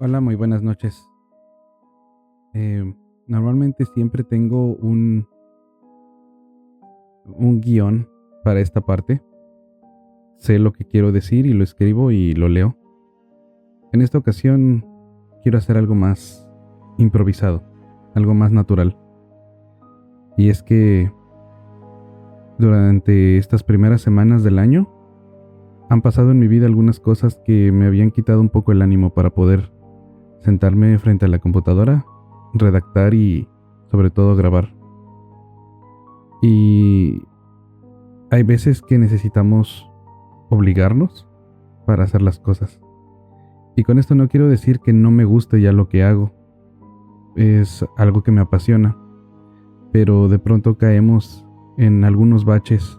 Hola, muy buenas noches. Normalmente siempre tengo un guión para esta parte. Sé lo que quiero decir y lo escribo y lo leo. En esta ocasión quiero hacer algo más improvisado, algo más natural. Y es que durante estas primeras semanas del año han pasado en mi vida algunas cosas que me habían quitado un poco el ánimo para poder sentarme frente a la computadora, redactar y sobre todo grabar. Y hay veces que necesitamos obligarnos para hacer las cosas. Y con esto no quiero decir que no me guste ya lo que hago. Es algo que me apasiona. Pero de pronto caemos en algunos baches.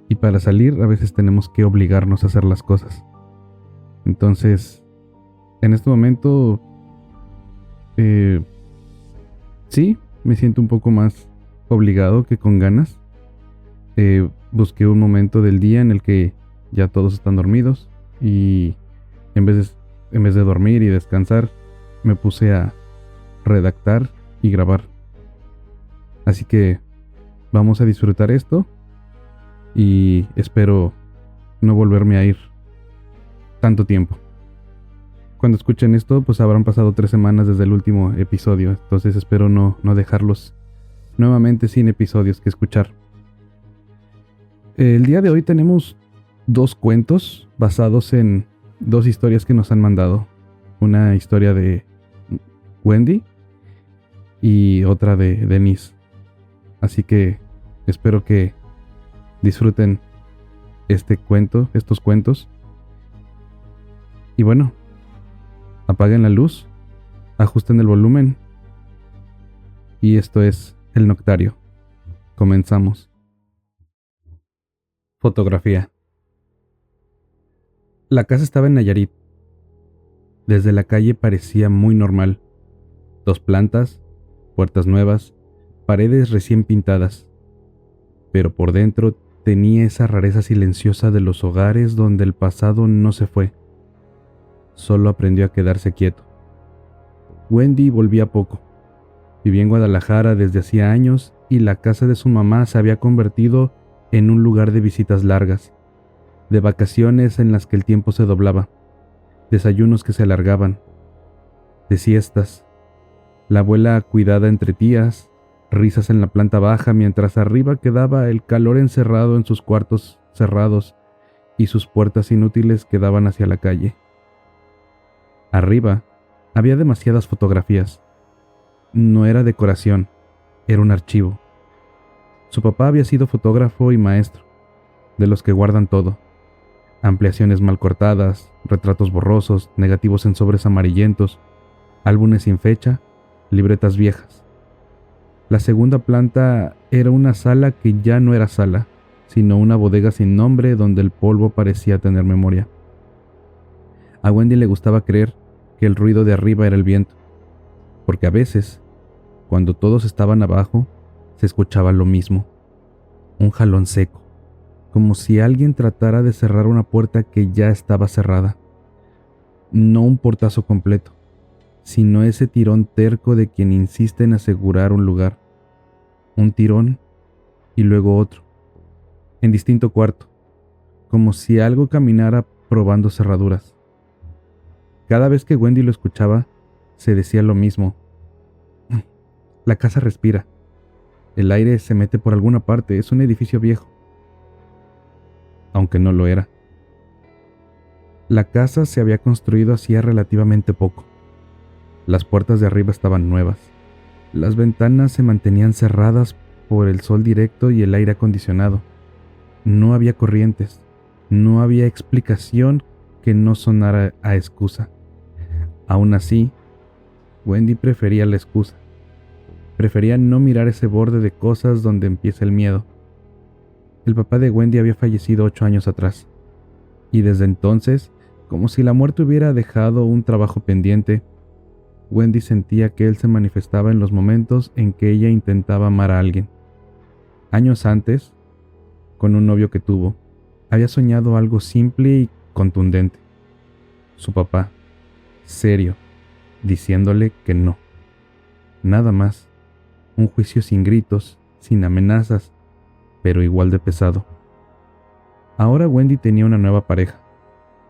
Y para salir a veces tenemos que obligarnos a hacer las cosas. Entonces, en este momento, sí, me siento un poco más obligado que con ganas. Busqué un momento del día en el que ya todos están dormidos y en vez de dormir y descansar, me puse a redactar y grabar. Así que vamos a disfrutar esto y espero no volverme a ir tanto tiempo. Cuando escuchen esto, pues habrán pasado 3 semanas desde el último episodio, entonces espero no dejarlos nuevamente sin episodios que escuchar. El día de hoy tenemos 2 cuentos basados en 2 historias que nos han mandado. Una historia de Wendy y otra de Denise. Así que espero que disfruten estos cuentos. Y bueno, apaguen la luz, ajusten el volumen. Y esto es El Noctario. Comenzamos. Fotografía. La casa estaba en Nayarit. Desde la calle parecía muy normal. 2 plantas, puertas nuevas, paredes recién pintadas. Pero por dentro tenía esa rareza silenciosa de los hogares donde el pasado no se fue. Solo aprendió a quedarse quieto. Wendy volvía poco. Vivía en Guadalajara desde hacía años y la casa de su mamá se había convertido en un lugar de visitas largas, de vacaciones en las que el tiempo se doblaba, desayunos que se alargaban, de siestas, la abuela cuidada entre tías, risas en la planta baja mientras arriba quedaba el calor encerrado en sus cuartos cerrados y sus puertas inútiles que daban hacia la calle. Arriba había demasiadas fotografías. No era decoración, era un archivo. Su papá había sido fotógrafo y maestro, de los que guardan todo. Ampliaciones mal cortadas, retratos borrosos, negativos en sobres amarillentos, álbumes sin fecha, libretas viejas. La segunda planta era una sala que ya no era sala, sino una bodega sin nombre donde el polvo parecía tener memoria. A Wendy le gustaba creer que el ruido de arriba era el viento, porque a veces, cuando todos estaban abajo, se escuchaba lo mismo, un jalón seco, como si alguien tratara de cerrar una puerta que ya estaba cerrada. No un portazo completo, sino ese tirón terco de quien insiste en asegurar un lugar. Un tirón y luego otro, en distinto cuarto, como si algo caminara probando cerraduras. Cada vez que Wendy lo escuchaba, se decía lo mismo. La casa respira. El aire se mete por alguna parte, es un edificio viejo. Aunque no lo era. La casa se había construido hacía relativamente poco. Las puertas de arriba estaban nuevas. Las ventanas se mantenían cerradas por el sol directo y el aire acondicionado. No había corrientes. No había explicación que no sonara a excusa. Aún así, Wendy prefería la excusa. Prefería no mirar ese borde de cosas donde empieza el miedo. El papá de Wendy había fallecido 8 años atrás. Y desde entonces, como si la muerte hubiera dejado un trabajo pendiente, Wendy sentía que él se manifestaba en los momentos en que ella intentaba amar a alguien. Años antes, con un novio que tuvo, había soñado algo simple y contundente. Su papá, serio, diciéndole que no. Nada más. Un juicio sin gritos, sin amenazas, pero igual de pesado. Ahora Wendy tenía una nueva pareja,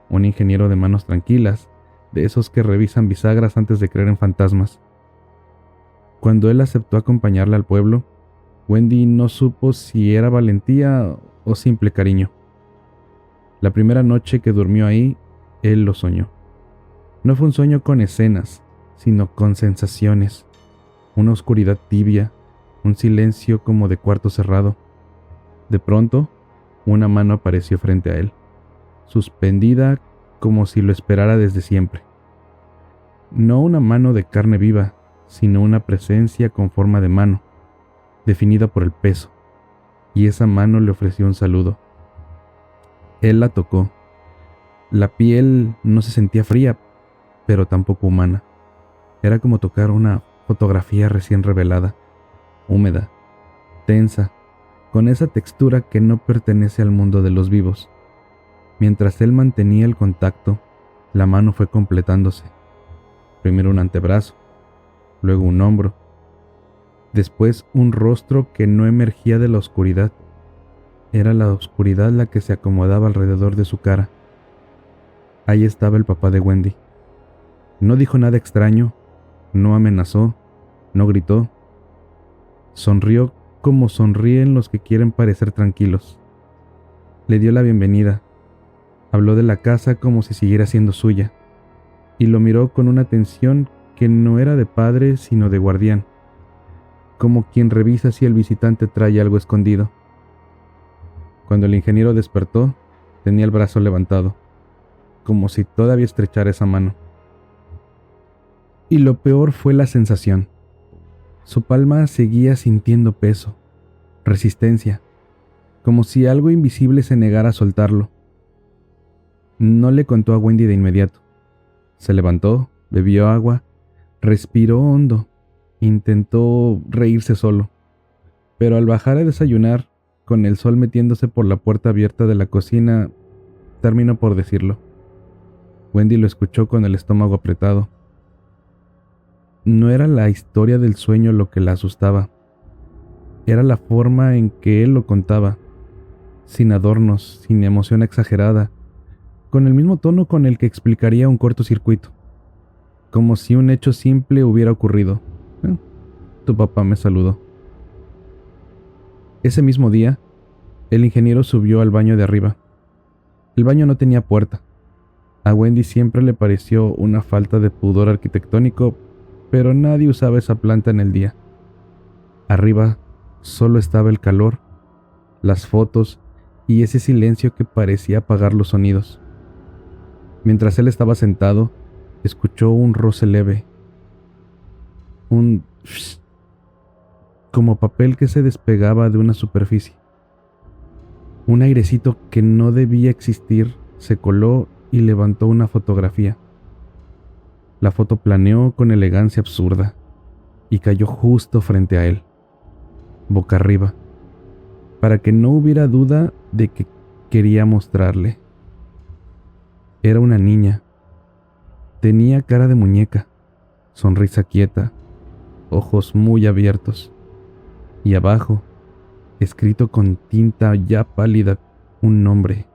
un ingeniero de manos tranquilas, de esos que revisan bisagras antes de creer en fantasmas. Cuando él aceptó acompañarla al pueblo, Wendy no supo si era valentía o simple cariño. La primera noche que durmió ahí, él lo soñó. No fue un sueño con escenas, sino con sensaciones, una oscuridad tibia, un silencio como de cuarto cerrado. De pronto, una mano apareció frente a él, suspendida como si lo esperara desde siempre. No una mano de carne viva, sino una presencia con forma de mano, definida por el peso, y esa mano le ofreció un saludo. Él la tocó. La piel no se sentía fría, pero tampoco humana. Era como tocar una fotografía recién revelada, húmeda, tensa, con esa textura que no pertenece al mundo de los vivos. Mientras él mantenía el contacto, la mano fue completándose. Primero un antebrazo, luego un hombro, después un rostro que no emergía de la oscuridad. Era la oscuridad la que se acomodaba alrededor de su cara. Ahí estaba el papá de Wendy. No dijo nada extraño, no amenazó, no gritó. Sonrió como sonríen los que quieren parecer tranquilos. Le dio la bienvenida. Habló de la casa como si siguiera siendo suya, y lo miró con una atención que no era de padre sino de guardián, como quien revisa si el visitante trae algo escondido. Cuando el ingeniero despertó, tenía el brazo levantado, como si todavía estrechara esa mano. Y lo peor fue la sensación. Su palma seguía sintiendo peso, resistencia, como si algo invisible se negara a soltarlo. No le contó a Wendy de inmediato. Se levantó, bebió agua, respiró hondo, intentó reírse solo, pero al bajar a desayunar, con el sol metiéndose por la puerta abierta de la cocina, terminó por decirlo. Wendy lo escuchó con el estómago apretado. No era la historia del sueño lo que la asustaba, era la forma en que él lo contaba, sin adornos, sin emoción exagerada, con el mismo tono con el que explicaría un cortocircuito, como si un hecho simple hubiera ocurrido. Tu papá me saludó. Ese mismo día, el ingeniero subió al baño de arriba. El baño no tenía puerta. A Wendy siempre le pareció una falta de pudor arquitectónico, pero nadie usaba esa planta en el día. Arriba solo estaba el calor, las fotos y ese silencio que parecía apagar los sonidos. Mientras él estaba sentado, escuchó un roce leve, un shh, como papel que se despegaba de una superficie. Un airecito que no debía existir se coló y levantó una fotografía. La foto planeó con elegancia absurda y cayó justo frente a él, boca arriba, para que no hubiera duda de que quería mostrarle. Era una niña. Tenía cara de muñeca, sonrisa quieta, ojos muy abiertos, y abajo, escrito con tinta ya pálida, un nombre: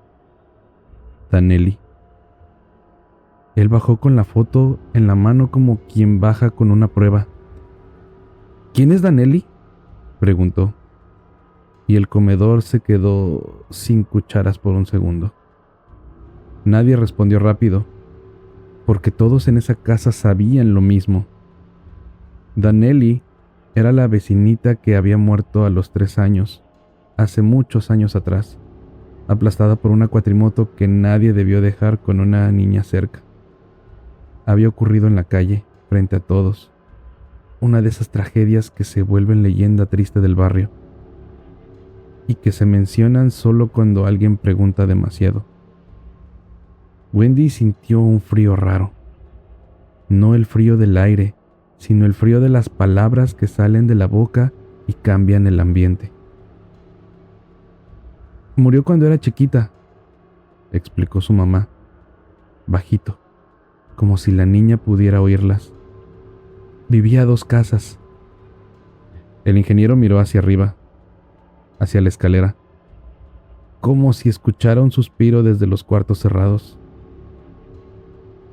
Danelli. Él bajó con la foto en la mano como quien baja con una prueba. ¿Quién es Danelli?, preguntó, y el comedor se quedó sin cucharas por un segundo. Nadie respondió rápido, porque todos en esa casa sabían lo mismo. Danelli era la vecinita que había muerto a los 3 años, hace muchos años atrás, aplastada por una cuatrimoto que nadie debió dejar con una niña cerca. Había ocurrido en la calle, frente a todos, una de esas tragedias que se vuelven leyenda triste del barrio, y que se mencionan solo cuando alguien pregunta demasiado. Wendy sintió un frío raro, no el frío del aire, sino el frío de las palabras que salen de la boca y cambian el ambiente. Murió cuando era chiquita, explicó su mamá, bajito, como si la niña pudiera oírlas. Vivía a 2 casas. El ingeniero miró hacia arriba, hacia la escalera, como si escuchara un suspiro desde los cuartos cerrados.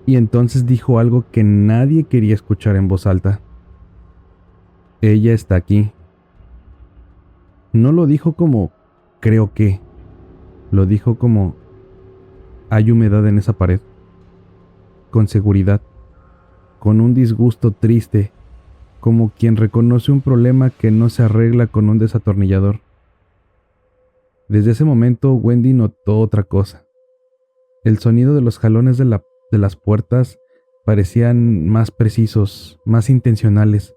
Y entonces dijo algo que nadie quería escuchar en voz alta. Ella está aquí. No lo dijo como creo que, lo dijo como hay humedad en esa pared, con seguridad, con un disgusto triste, como quien reconoce un problema que no se arregla con un desatornillador. Desde ese momento Wendy notó otra cosa. El sonido de los jalones de las puertas parecían más precisos, más intencionales.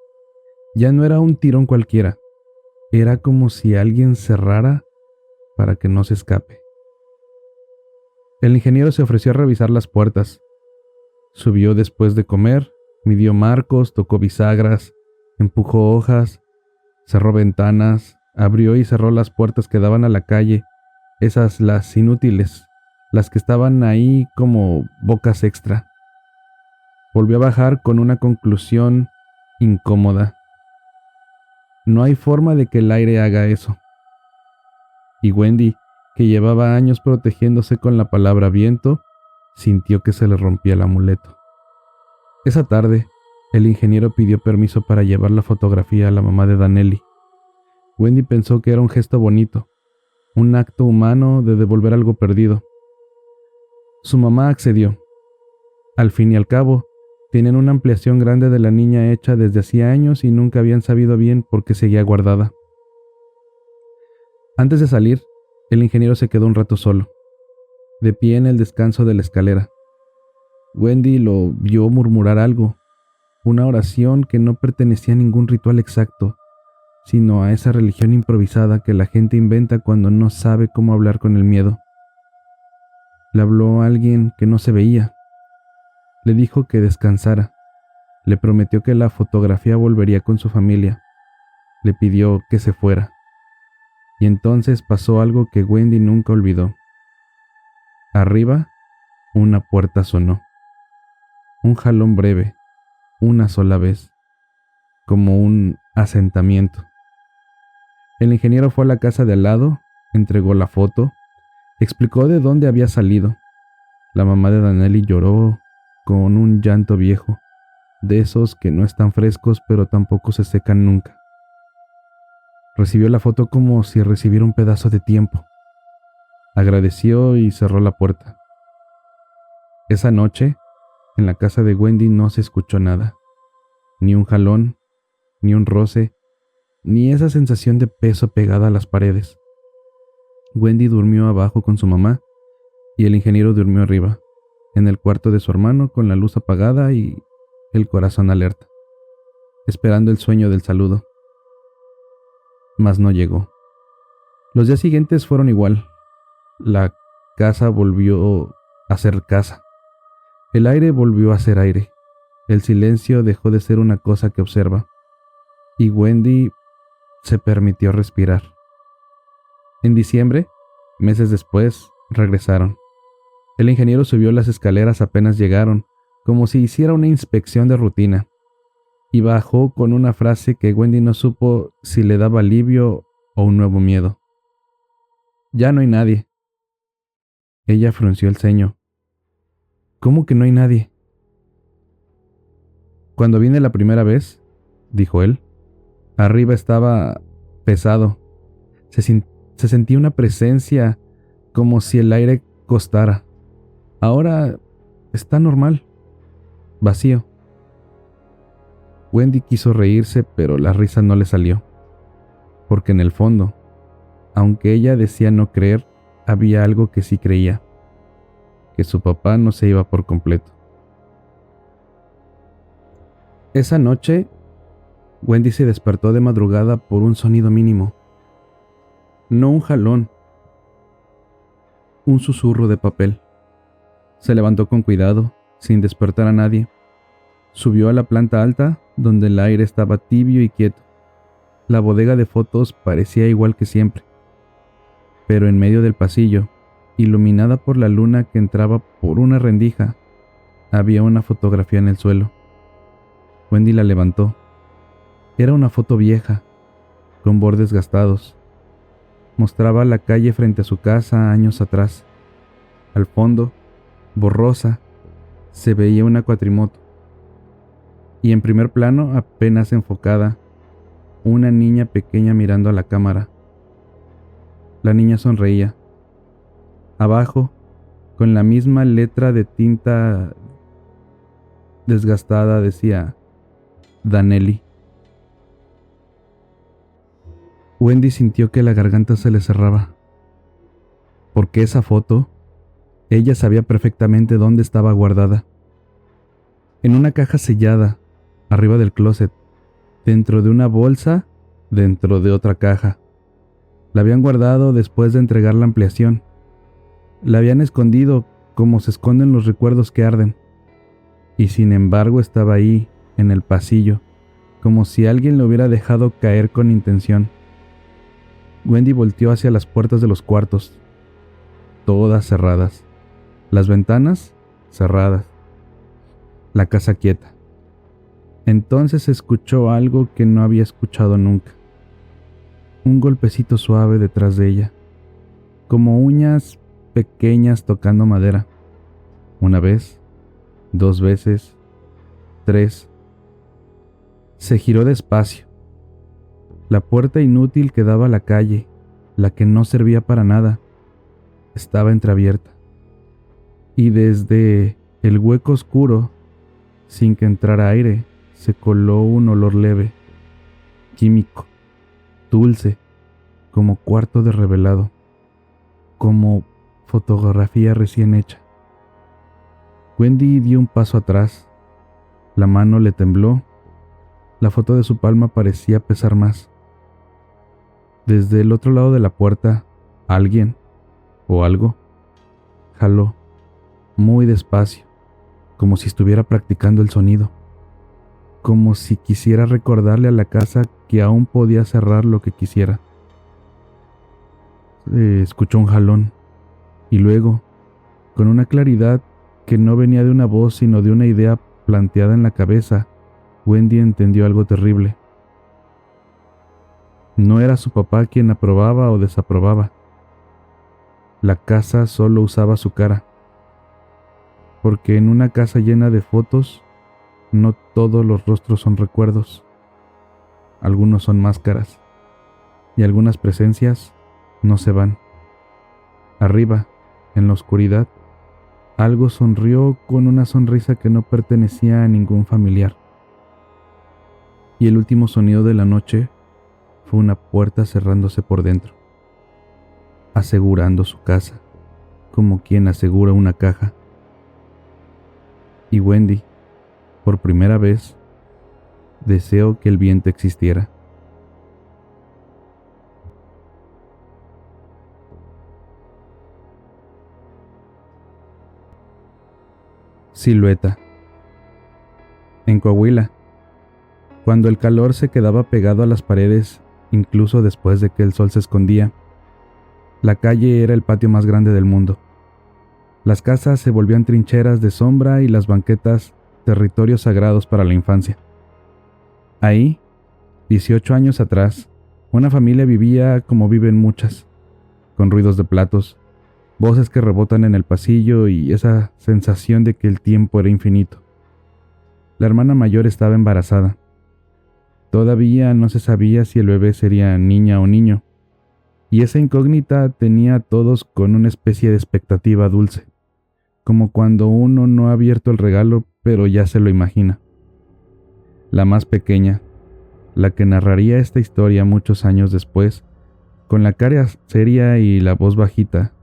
Ya no era un tirón cualquiera, era como si alguien cerrara para que no se escape. El ingeniero se ofreció a revisar las puertas. Subió después de comer, midió marcos, tocó bisagras, empujó hojas, cerró ventanas, abrió y cerró las puertas que daban a la calle, las inútiles, las que estaban ahí como bocas extra. Volvió a bajar con una conclusión incómoda. No hay forma de que el aire haga eso. Y Wendy, que llevaba años protegiéndose con la palabra viento, sintió que se le rompía el amuleto. Esa tarde, el ingeniero pidió permiso para llevar la fotografía a la mamá de Danelli. Wendy pensó que era un gesto bonito, un acto humano de devolver algo perdido. Su mamá accedió. Al fin y al cabo, tienen una ampliación grande de la niña hecha desde hacía años y nunca habían sabido bien por qué seguía guardada. Antes de salir, el ingeniero se quedó un rato solo, de pie en el descanso de la escalera. Wendy lo vio murmurar algo, una oración que no pertenecía a ningún ritual exacto, sino a esa religión improvisada que la gente inventa cuando no sabe cómo hablar con el miedo. Le habló a alguien que no se veía. Le dijo que descansara. Le prometió que la fotografía volvería con su familia. Le pidió que se fuera. Y entonces pasó algo que Wendy nunca olvidó. Arriba, una puerta sonó. Un jalón breve, una sola vez, como un asentamiento. El ingeniero fue a la casa de al lado, entregó la foto, explicó de dónde había salido. La mamá de Danelli lloró con un llanto viejo, de esos que no están frescos pero tampoco se secan nunca. Recibió la foto como si recibiera un pedazo de tiempo. Agradeció y cerró la puerta. Esa noche, en la casa de Wendy no se escuchó nada. Ni un jalón, ni un roce, ni esa sensación de peso pegada a las paredes. Wendy durmió abajo con su mamá y el ingeniero durmió arriba, en el cuarto de su hermano con la luz apagada y el corazón alerta, esperando el sueño del saludo. Mas no llegó. Los días siguientes fueron igual. La casa volvió a ser casa. El aire volvió a ser aire. El silencio dejó de ser una cosa que observa. Y Wendy se permitió respirar. En diciembre, meses después, regresaron. El ingeniero subió las escaleras apenas llegaron, como si hiciera una inspección de rutina, y bajó con una frase que Wendy no supo si le daba alivio o un nuevo miedo. Ya no hay nadie. Ella frunció el ceño. ¿Cómo que no hay nadie? Cuando vine la primera vez, dijo él, arriba estaba pesado. Se sentía una presencia como si el aire costara. Ahora está normal, vacío. Wendy quiso reírse, pero la risa no le salió, porque en el fondo, aunque ella decía no creer, había algo que sí creía, que su papá no se iba por completo. Esa noche, Wendy se despertó de madrugada por un sonido mínimo. No un jalón, un susurro de papel. Se levantó con cuidado, sin despertar a nadie. Subió a la planta alta, donde el aire estaba tibio y quieto. La bodega de fotos parecía igual que siempre. Pero en medio del pasillo, iluminada por la luna que entraba por una rendija, había una fotografía en el suelo. Wendy la levantó. Era una foto vieja, con bordes gastados. Mostraba la calle frente a su casa años atrás. Al fondo, borrosa, se veía una cuatrimoto. Y en primer plano, apenas enfocada, una niña pequeña mirando a la cámara. La niña sonreía. Abajo, con la misma letra de tinta desgastada, decía Danelli. Wendy sintió que la garganta se le cerraba, porque esa foto, ella sabía perfectamente dónde estaba guardada. En una caja sellada, arriba del closet, dentro de una bolsa, dentro de otra caja. La habían guardado después de entregar la ampliación. La habían escondido como se esconden los recuerdos que arden. Y sin embargo estaba ahí, en el pasillo, como si alguien lo hubiera dejado caer con intención. Wendy volteó hacia las puertas de los cuartos, todas cerradas. Las ventanas cerradas. La casa quieta. Entonces escuchó algo que no había escuchado nunca. Un golpecito suave detrás de ella, como uñas pequeñas tocando madera. Una vez, 2 veces, 3. Se giró despacio. La puerta inútil que daba a la calle, la que no servía para nada, estaba entreabierta. Y desde el hueco oscuro, sin que entrara aire, se coló un olor leve, químico, dulce, como cuarto de revelado, como fotografía recién hecha. Wendy dio un paso atrás. La mano le tembló. La foto de su palma parecía pesar más. Desde el otro lado de la puerta, alguien o algo jaló muy despacio, como si estuviera practicando el sonido, como si quisiera recordarle a la casa que aún podía cerrar lo que quisiera. Escuchó un jalón y luego, con una claridad que no venía de una voz sino de una idea planteada en la cabeza, Wendy entendió algo terrible. No era su papá quien aprobaba o desaprobaba. La casa solo usaba su cara. Porque en una casa llena de fotos, no todos los rostros son recuerdos. Algunos son máscaras. Y algunas presencias no se van. Arriba, en la oscuridad, algo sonrió con una sonrisa que no pertenecía a ningún familiar. Y el último sonido de la noche fue una puerta cerrándose por dentro, asegurando su casa, como quien asegura una caja. Y Wendy, por primera vez, deseó que el viento existiera. Silueta. En Coahuila, cuando el calor se quedaba pegado a las paredes, incluso después de que el sol se escondía, la calle era el patio más grande del mundo. Las casas se volvían trincheras de sombra y las banquetas territorios sagrados para la infancia. Ahí, 18 años atrás, una familia vivía como viven muchas, con ruidos de platos, voces que rebotan en el pasillo y esa sensación de que el tiempo era infinito. La hermana mayor estaba embarazada. Todavía no se sabía si el bebé sería niña o niño, y esa incógnita tenía a todos con una especie de expectativa dulce, como cuando uno no ha abierto el regalo pero ya se lo imagina. La más pequeña, la que narraría esta historia muchos años después, con la cara seria y la voz bajita,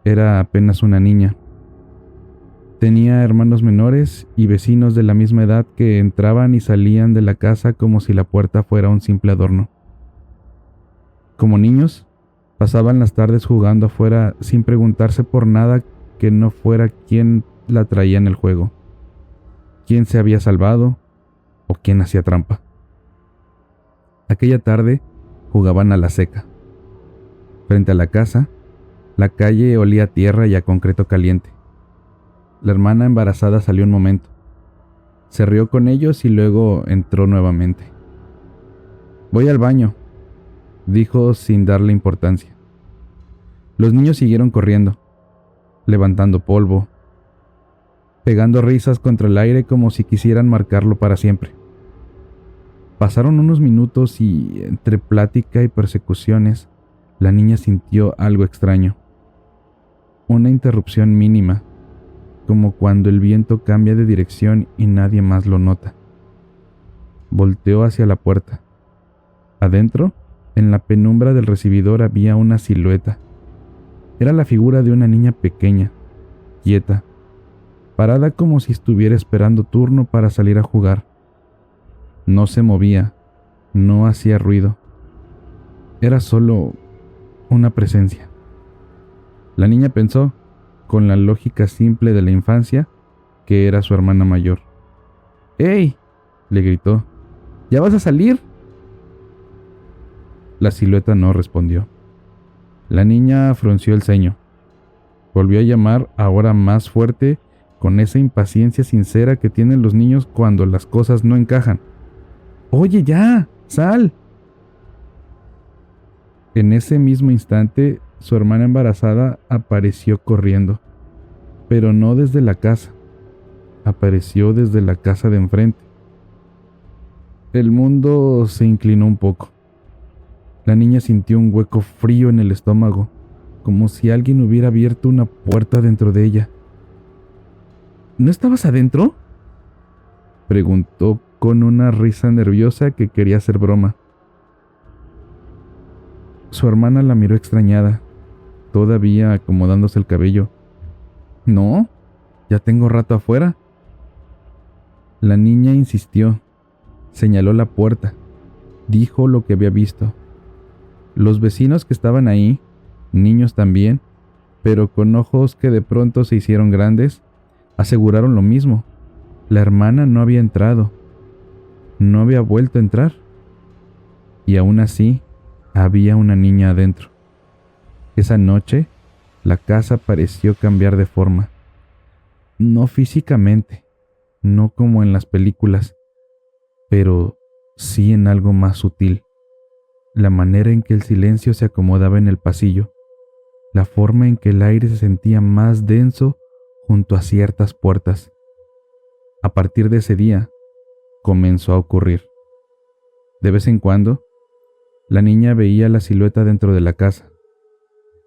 era apenas una niña. Tenía hermanos menores y vecinos de la misma edad que entraban y salían de la casa como si la puerta fuera un simple adorno. Como niños, pasaban las tardes jugando afuera sin preguntarse por nada que no fuera quién la traía en el juego, quién se había salvado o quién hacía trampa. Aquella tarde jugaban a la seca. Frente a la casa, la calle olía a tierra y a concreto caliente. La hermana embarazada salió un momento. Se rió con ellos y luego entró nuevamente. «Voy al baño», dijo sin darle importancia. Los niños siguieron corriendo, levantando polvo, pegando risas contra el aire como si quisieran marcarlo para siempre. Pasaron unos minutos y, entre plática y persecuciones, la niña sintió algo extraño. Una interrupción mínima, como cuando el viento cambia de dirección y nadie más lo nota. Volteó hacia la puerta. Adentro, en la penumbra del recibidor, había una silueta. Era la figura de una niña pequeña, quieta, parada como si estuviera esperando turno para salir a jugar. No se movía, no hacía ruido. Era solo una presencia. La niña pensó, con la lógica simple de la infancia, que era su hermana mayor. «¡Ey!», le gritó. «¿Ya vas a salir?». La silueta no respondió. La niña frunció el ceño. Volvió a llamar, ahora más fuerte, con esa impaciencia sincera que tienen los niños cuando las cosas no encajan. «¡Oye, ya! ¡Sal!». En ese mismo instante, su hermana embarazada apareció corriendo, pero no desde la casa. Apareció desde la casa de enfrente. El mundo se inclinó un poco. La niña sintió un hueco frío en el estómago, como si alguien hubiera abierto una puerta dentro de ella. «¿No estabas adentro?», preguntó con una risa nerviosa que quería hacer broma. Su hermana la miró extrañada, todavía acomodándose el cabello. «No, ya tengo rato afuera». La niña insistió, señaló la puerta, dijo lo que había visto. Los vecinos que estaban ahí, niños también, pero con ojos que de pronto se hicieron grandes, aseguraron lo mismo. La hermana no había entrado, no había vuelto a entrar. Y aún así, había una niña adentro. Esa noche, la casa pareció cambiar de forma. No físicamente, no como en las películas, pero sí en algo más sutil. La manera en que el silencio se acomodaba en el pasillo, la forma en que el aire se sentía más denso junto a ciertas puertas. A partir de ese día, comenzó a ocurrir. De vez en cuando, la niña veía la silueta dentro de la casa,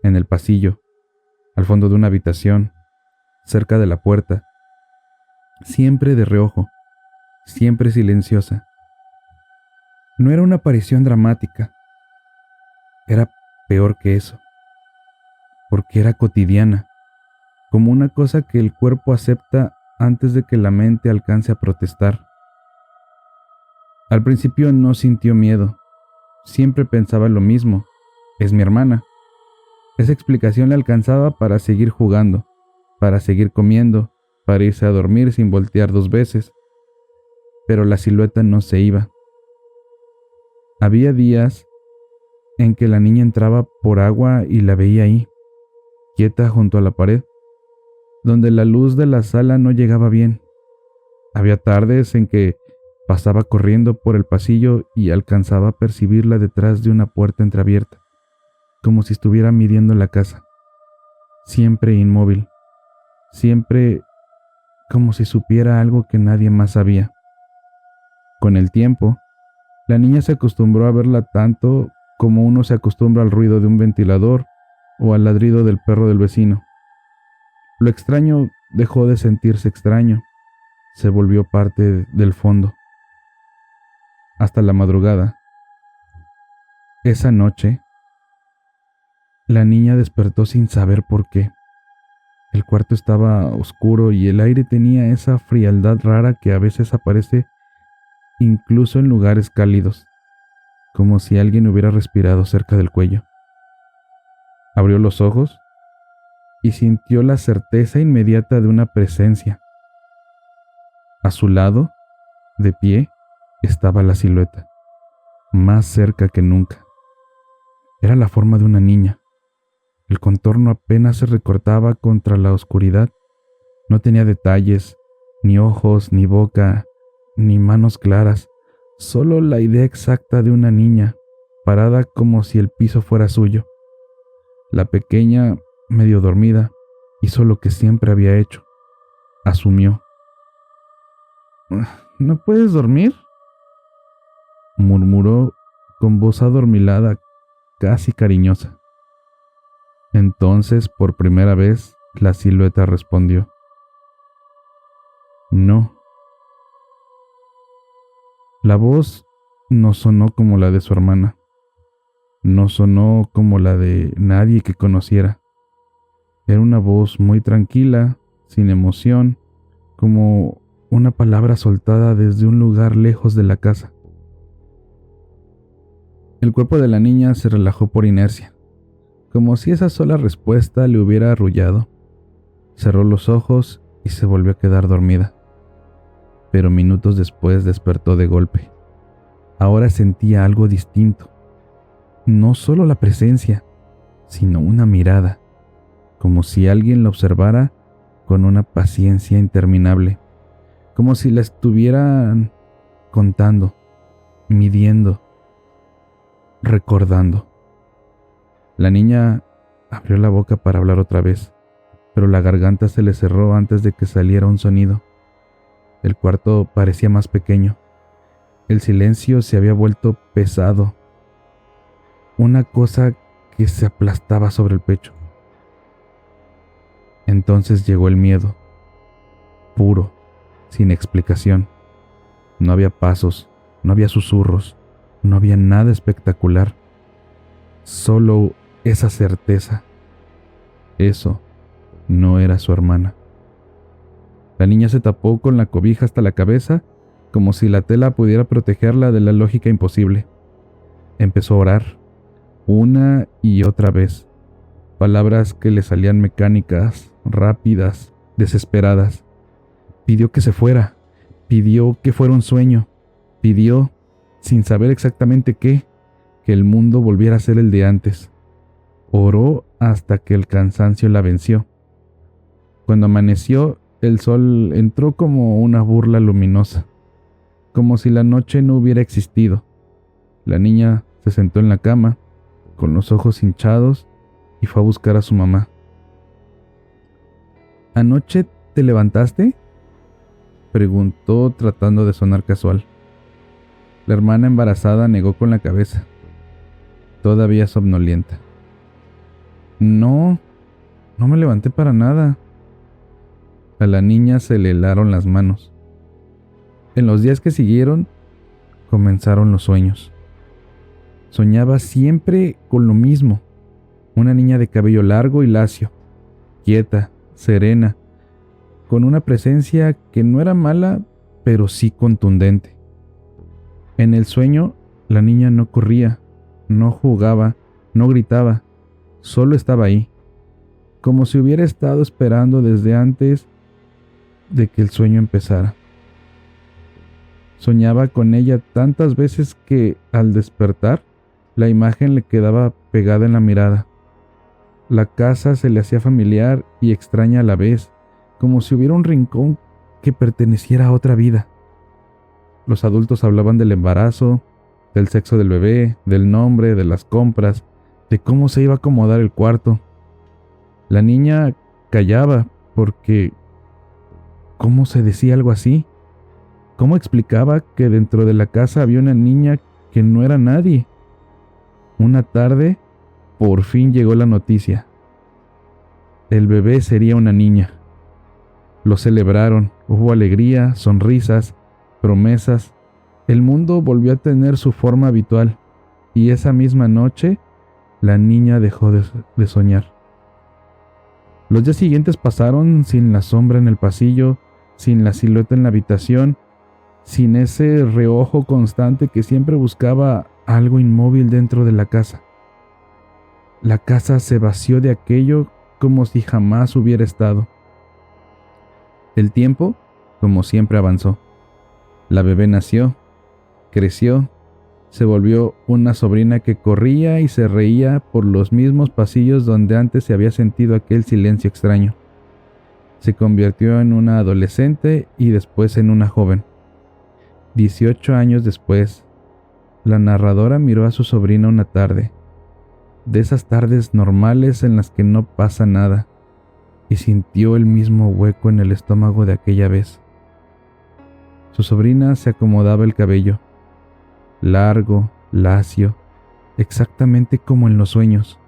en el pasillo, al fondo de una habitación, cerca de la puerta, siempre de reojo, siempre silenciosa. No era una aparición dramática, era peor que eso, porque era cotidiana, como una cosa que el cuerpo acepta antes de que la mente alcance a protestar. Al principio no sintió miedo, siempre pensaba lo mismo: es mi hermana. Esa explicación le alcanzaba para seguir jugando, para seguir comiendo, para irse a dormir sin voltear 2 veces. Pero la silueta no se iba. Había días en que la niña entraba por agua y la veía ahí, quieta junto a la pared, donde la luz de la sala no llegaba bien. Había tardes en que pasaba corriendo por el pasillo y alcanzaba a percibirla detrás de una puerta entreabierta, como si estuviera midiendo la casa, siempre inmóvil, siempre como si supiera algo que nadie más sabía. Con el tiempo, la niña se acostumbró a verla tanto como uno se acostumbra al ruido de un ventilador o al ladrido del perro del vecino. Lo extraño dejó de sentirse extraño, se volvió parte del fondo. Hasta la madrugada. Esa noche, la niña despertó sin saber por qué. El cuarto estaba oscuro y el aire tenía esa frialdad rara que a veces aparece incluso en lugares cálidos, como si alguien hubiera respirado cerca del cuello. Abrió los ojos y sintió la certeza inmediata de una presencia. A su lado, de pie, estaba la silueta, más cerca que nunca. Era la forma de una niña. El contorno apenas se recortaba contra la oscuridad. No tenía detalles, ni ojos, ni boca, ni manos claras, solo la idea exacta de una niña, parada como si el piso fuera suyo. La pequeña, medio dormida, hizo lo que siempre había hecho. Asumió. ¿No puedes dormir?, murmuró con voz adormilada, casi cariñosa. Entonces, por primera vez, la silueta respondió: no. La voz no sonó como la de su hermana. No sonó como la de nadie que conociera. Era una voz muy tranquila, sin emoción, como una palabra soltada desde un lugar lejos de la casa. El cuerpo de la niña se relajó por inercia, como si esa sola respuesta le hubiera arrullado. Cerró los ojos y se volvió a quedar dormida. Pero minutos después despertó de golpe. Ahora sentía algo distinto. No solo la presencia, sino una mirada, como si alguien la observara con una paciencia interminable, como si la estuvieran contando, midiendo, recordando. La niña abrió la boca para hablar otra vez, pero la garganta se le cerró antes de que saliera un sonido. El cuarto parecía más pequeño. El silencio se había vuelto pesado, una cosa que se aplastaba sobre el pecho. Entonces llegó el miedo, puro, sin explicación. No había pasos, no había susurros, no había nada espectacular. Solo esa certeza. Eso no era su hermana. La niña se tapó con la cobija hasta la cabeza, como si la tela pudiera protegerla de la lógica imposible. Empezó a orar, una y otra vez, palabras que le salían mecánicas, rápidas, desesperadas. Pidió que se fuera, pidió que fuera un sueño, pidió, sin saber exactamente qué, que el mundo volviera a ser el de antes. Oró hasta que el cansancio la venció. Cuando amaneció, el sol entró como una burla luminosa, como si la noche no hubiera existido. La niña se sentó en la cama, con los ojos hinchados, y fue a buscar a su mamá. ¿Anoche te levantaste?, preguntó tratando de sonar casual. La hermana embarazada negó con la cabeza, todavía somnolienta. No me levanté para nada. A la niña se le helaron las manos. En los días que siguieron, comenzaron los sueños. Soñaba siempre con lo mismo. Una niña de cabello largo y lacio, quieta, serena, con una presencia que no era mala, pero sí contundente. En el sueño, la niña no corría, no jugaba, no gritaba, solo estaba ahí, como si hubiera estado esperando desde antes de que el sueño empezara. Soñaba con ella tantas veces que, al despertar, la imagen le quedaba pegada en la mirada. La casa se le hacía familiar y extraña a la vez, como si hubiera un rincón que perteneciera a otra vida. Los adultos hablaban del embarazo, del sexo del bebé, del nombre, de las compras, de cómo se iba a acomodar el cuarto. La niña callaba porque ¿cómo se decía algo así? ¿Cómo explicaba que dentro de la casa había una niña que no era nadie? Una tarde, por fin llegó la noticia. El bebé sería una niña. Lo celebraron, hubo alegría, sonrisas, promesas. El mundo volvió a tener su forma habitual, y esa misma noche, la niña dejó de soñar. Los días siguientes pasaron sin la sombra en el pasillo, sin la silueta en la habitación, sin ese reojo constante que siempre buscaba algo inmóvil dentro de la casa. La casa se vació de aquello como si jamás hubiera estado. El tiempo, como siempre, avanzó. La bebé nació, creció, se volvió una sobrina que corría y se reía por los mismos pasillos donde antes se había sentido aquel silencio extraño. Se convirtió en una adolescente y después en una joven. 18 años después, la narradora miró a su sobrina una tarde, de esas tardes normales en las que no pasa nada, y sintió el mismo hueco en el estómago de aquella vez. Su sobrina se acomodaba el cabello, largo, lacio, exactamente como en los sueños.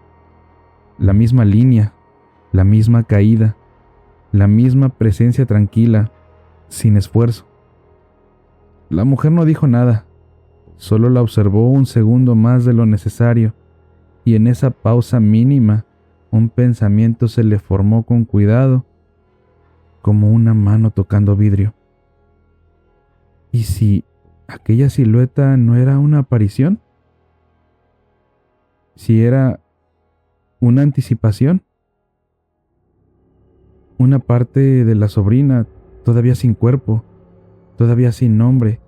La misma línea, la misma caída, la misma presencia tranquila, sin esfuerzo. La mujer no dijo nada, solo la observó un segundo más de lo necesario, y en esa pausa mínima, un pensamiento se le formó con cuidado, como una mano tocando vidrio. ¿Y si aquella silueta no era una aparición? ¿Si era una anticipación? Una parte de la sobrina, todavía sin cuerpo, todavía sin nombre,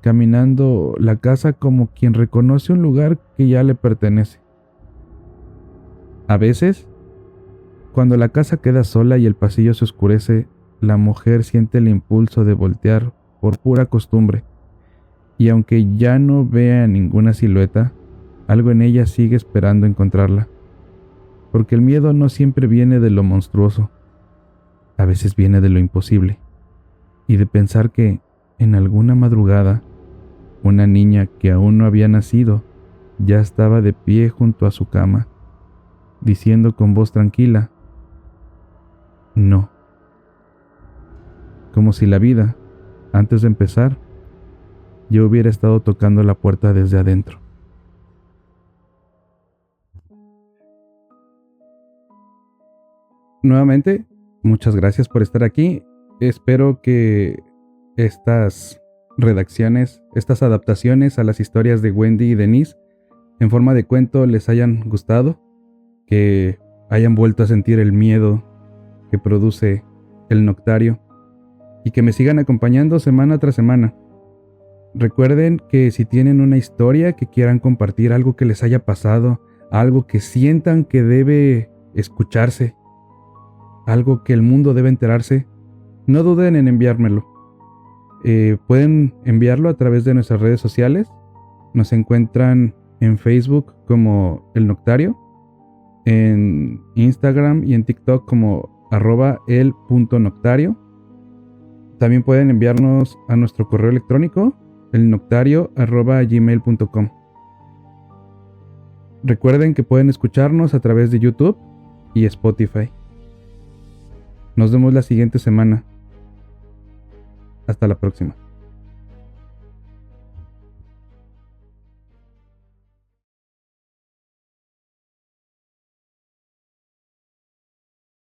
caminando la casa como quien reconoce un lugar que ya le pertenece. A veces, cuando la casa queda sola y el pasillo se oscurece, la mujer siente el impulso de voltear por pura costumbre, y aunque ya no vea ninguna silueta, algo en ella sigue esperando encontrarla, porque el miedo no siempre viene de lo monstruoso, a veces viene de lo imposible, y de pensar que, en alguna madrugada, una niña que aún no había nacido ya estaba de pie junto a su cama, diciendo con voz tranquila, no. Como si la vida, antes de empezar, ya hubiera estado tocando la puerta desde adentro. Nuevamente, muchas gracias por estar aquí. Espero que estas redacciones, estas adaptaciones a las historias de Wendy y Denise en forma de cuento les hayan gustado, que hayan vuelto a sentir el miedo que produce el Noctario y que me sigan acompañando semana tras semana. Recuerden que si tienen una historia que quieran compartir, algo que les haya pasado, algo que sientan que debe escucharse, algo que el mundo debe enterarse, no duden en enviármelo. Pueden enviarlo a través de nuestras redes sociales. Nos encuentran en Facebook como El Noctario, en Instagram y en TikTok como @el.noctario. También pueden enviarnos a nuestro correo electrónico elnoctario@gmail.com. Recuerden que pueden escucharnos a través de YouTube y Spotify. Nos vemos la siguiente semana. Hasta la próxima.